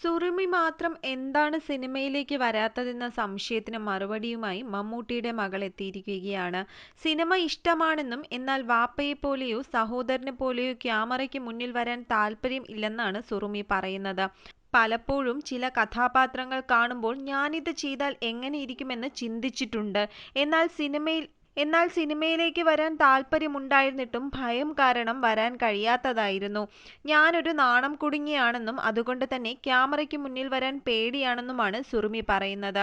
സുറുമി മാത്രം എന്താണ് സിനിമയിലേക്ക് വരാത്തതെന്ന സംശയത്തിന് മറുപടിയുമായി മമ്മൂട്ടിയുടെ മകൾ എത്തിയിരിക്കുകയാണ്. സിനിമ ഇഷ്ടമാണെന്നും എന്നാൽ വാപ്പയെപ്പോലെയോ സഹോദരനെ പോലെയോ ക്യാമറയ്ക്ക് മുന്നിൽ വരാൻ താല്പര്യം ഇല്ലെന്നാണ് സുറുമി പറയുന്നത്. പലപ്പോഴും ചില കഥാപാത്രങ്ങൾ കാണുമ്പോൾ ഞാനിത് ചെയ്താൽ എങ്ങനെയിരിക്കുമെന്ന് ചിന്തിച്ചിട്ടുണ്ട്. എന്നാൽ സിനിമയിൽ എന്നാൽ സിനിമയിലേക്ക് വരാൻ താല്പര്യമുണ്ടായിരുന്നിട്ടും ഭയം കാരണം വരാൻ കഴിയാത്തതായിരുന്നു. ഞാനൊരു നാണം കുടുങ്ങിയാണെന്നും അതുകൊണ്ട് തന്നെ ക്യാമറയ്ക്ക് മുന്നിൽ വരാൻ പേടിയാണെന്നുമാണ് സുറുമി പറയുന്നത്.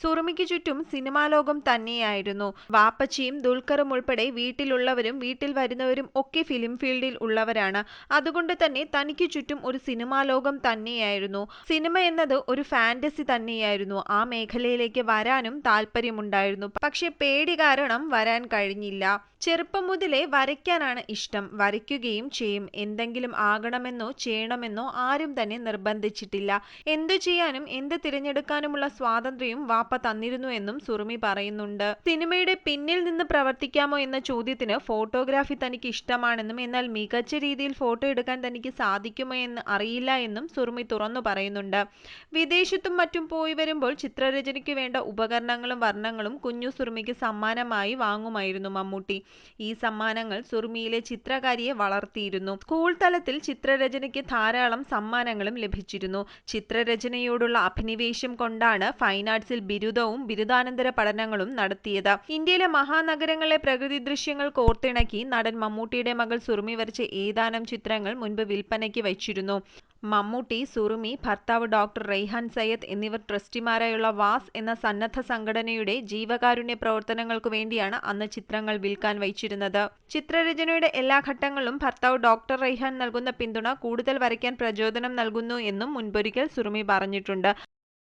സുറുമിക്ക് ചുറ്റും സിനിമാ ലോകം തന്നെയായിരുന്നു. വാപ്പച്ചിയും ദുൽഖറും ഉൾപ്പെടെ വീട്ടിലുള്ളവരും വീട്ടിൽ വരുന്നവരും ഒക്കെ ഫിലിം ഫീൽഡിൽ ഉള്ളവരാണ്. അതുകൊണ്ട് തന്നെ തനിക്ക് ചുറ്റും ഒരു സിനിമാ ലോകം തന്നെയായിരുന്നു. സിനിമ എന്നത് ഒരു ഫാന്റസി തന്നെയായിരുന്നു. ആ മേഖലയിലേക്ക് വരാനും താല്പര്യമുണ്ടായിരുന്നു. പക്ഷെ പേടി കാരണം വരാൻ കഴിഞ്ഞില്ല. ചെറുപ്പം മുതലേ വരയ്ക്കാനാണ് ഇഷ്ടം. വരയ്ക്കുകയും ചെയ്യും. എന്തെങ്കിലും ആകണമെന്നോ ചെയ്യണമെന്നോ ആരും തന്നെ നിർബന്ധിച്ചിട്ടില്ല. എന്തു ചെയ്യാനും എന്ത് തിരഞ്ഞെടുക്കാനുമുള്ള സ്വാതന്ത്ര്യവും വാപ്പ തന്നിരുന്നു എന്നും സുറുമി പറയുന്നുണ്ട്. സിനിമയുടെ പിന്നിൽ നിന്ന് പ്രവർത്തിക്കാമോ എന്ന ചോദ്യത്തിന് ഫോട്ടോഗ്രാഫി തനിക്ക് ഇഷ്ടമാണെന്നും എന്നാൽ മികച്ച രീതിയിൽ ഫോട്ടോ എടുക്കാൻ തനിക്ക് സാധിക്കുമോ എന്ന് അറിയില്ല എന്നും സുറുമി തുറന്നു പറയുന്നുണ്ട്. വിദേശത്തും മറ്റും പോയി വരുമ്പോൾ ചിത്രരചനയ്ക്ക് വേണ്ട ഉപകരണങ്ങളും വർണ്ണങ്ങളും കുഞ്ഞു സുറുമിക്ക് സമ്മാനമായി വാങ്ങുമായിരുന്നു മമ്മൂട്ടി. ഈ സമ്മാനങ്ങൾ സുറുമിയിലെ ചിത്രകാരിയെ വളർത്തിയിരുന്നു. സ്കൂൾ തലത്തിൽ ചിത്രരചനയ്ക്ക് ധാരാളം സമ്മാനങ്ങളും ലഭിച്ചിരുന്നു. ചിത്രരചനയോടുള്ള അഭിനിവേശം കൊണ്ടാണ് ഫൈൻ ആർട്സിൽ ബിരുദവും ബിരുദാനന്തര പഠനങ്ങളും നടത്തിയത്. ഇന്ത്യയിലെ മഹാനഗരങ്ങളിലെ പ്രകൃതി ദൃശ്യങ്ങൾ കോർത്തിണക്കി നടൻ മമ്മൂട്ടിയുടെ മകൾ സുറുമി വരച്ച ഏതാനും ചിത്രങ്ങൾ മുൻപ് വിൽപ്പനയ്ക്ക് വച്ചിരുന്നു. മമ്മൂട്ടി, സുറുമി, ഭർത്താവ് ഡോക്ടർ റെയ്ഹാൻ സയ്യദ് എന്നിവർ ട്രസ്റ്റിമാരായുള്ള വാസ് എന്ന സന്നദ്ധ സംഘടനയുടെ ജീവകാരുണ്യ പ്രവർത്തനങ്ങൾക്കു വേണ്ടിയാണ് അന്ന് ചിത്രങ്ങൾ വിൽക്കാൻ വച്ചിരുന്നത്. ചിത്രരചനയുടെ എല്ലാ ഘട്ടങ്ങളിലും ഭർത്താവ് ഡോക്ടർ റെയ്ഹാൻ നൽകുന്ന പിന്തുണ കൂടുതൽ വരയ്ക്കാൻ പ്രചോദനം നൽകുന്നു എന്നും മുൻപൊരിക്കൽ സുറുമി പറഞ്ഞിട്ടുണ്ട്.